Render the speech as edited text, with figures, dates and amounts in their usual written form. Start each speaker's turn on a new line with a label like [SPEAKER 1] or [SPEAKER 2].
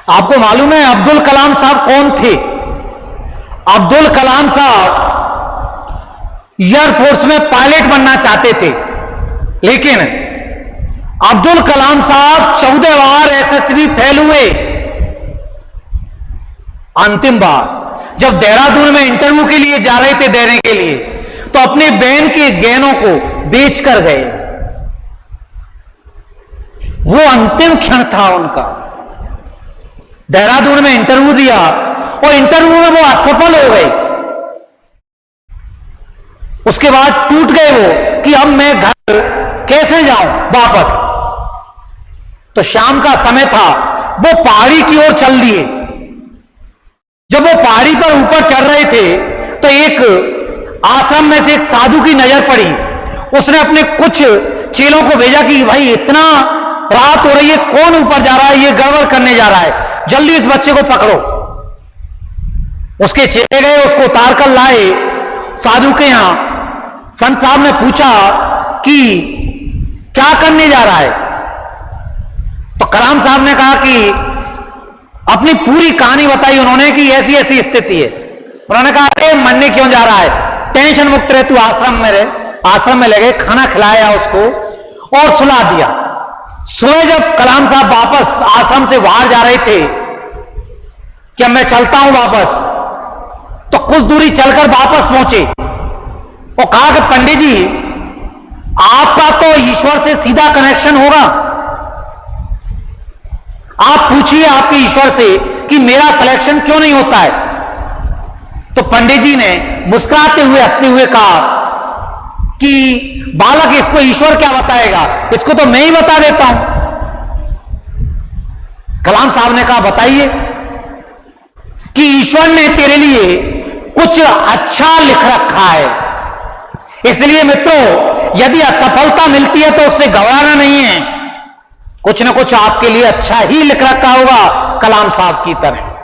[SPEAKER 1] आपको मालूम है अब्दुल कलाम साहब कौन थे? अब्दुल कलाम साहब एयरफोर्स में पायलट बनना चाहते थे, लेकिन अब्दुल कलाम साहब 14 बार एसएसबी फेल हुए। अंतिम बार जब देहरादून में इंटरव्यू के लिए जा रहे थे देने के लिए, तो अपनी बहन के गहनों को बेच कर गए। वो अंतिम क्षण था उनका। देहरादून में इंटरव्यू दिया और इंटरव्यू में वो असफल हो गए। उसके बाद टूट गए वो कि अब मैं घर कैसे जाऊं वापस। तो शाम का समय था, वो पहाड़ी की ओर चल दिए। जब वो पहाड़ी पर ऊपर चढ़ रहे थे तो एक आश्रम में से एक साधु की नजर पड़ी। उसने अपने कुछ चेलों को भेजा कि भाई इतना रात हो रही है, कौन ऊपर जा रहा है, ये गड़बड़ करने जा रहा है, जल्दी इस बच्चे को पकड़ो। उसके चेले गए, उसको उतार कर लाए साधु के यहां। संत साहब ने पूछा कि क्या करने जा रहा है? तो कलाम साहब ने कहा कि अपनी पूरी कहानी बताई उन्होंने कि ऐसी ऐसी स्थिति है। उन्होंने कहा अरे मरने क्यों जा रहा है, टेंशन मुक्त रहे, तू आश्रम में रहे। आश्रम में लगे, खाना खिलाया उसको और सुला दिया। सुबह जब कलाम साहब वापस आश्रम से बाहर जा रहे थे कि अब मैं चलता हूं वापस, तो कुछ दूरी चलकर वापस पहुंचे और कहा कि पंडित जी आपका तो ईश्वर से सीधा कनेक्शन होगा, आप पूछिए आपके ईश्वर से कि मेरा सिलेक्शन क्यों नहीं होता है। तो पंडित जी ने मुस्कुराते हुए हंसते हुए कहा कि बालक इसको ईश्वर क्या बताएगा, इसको तो मैं ही बता देता हूं। कलाम साहब ने कहा बताइए कि ईश्वर ने तेरे लिए कुछ अच्छा लिख रखा है, इसलिए मित्रों यदि असफलता मिलती है तो उससे घबराना नहीं है, कुछ ना कुछ आपके लिए अच्छा ही लिख रखा होगा कलाम साहब की तरह।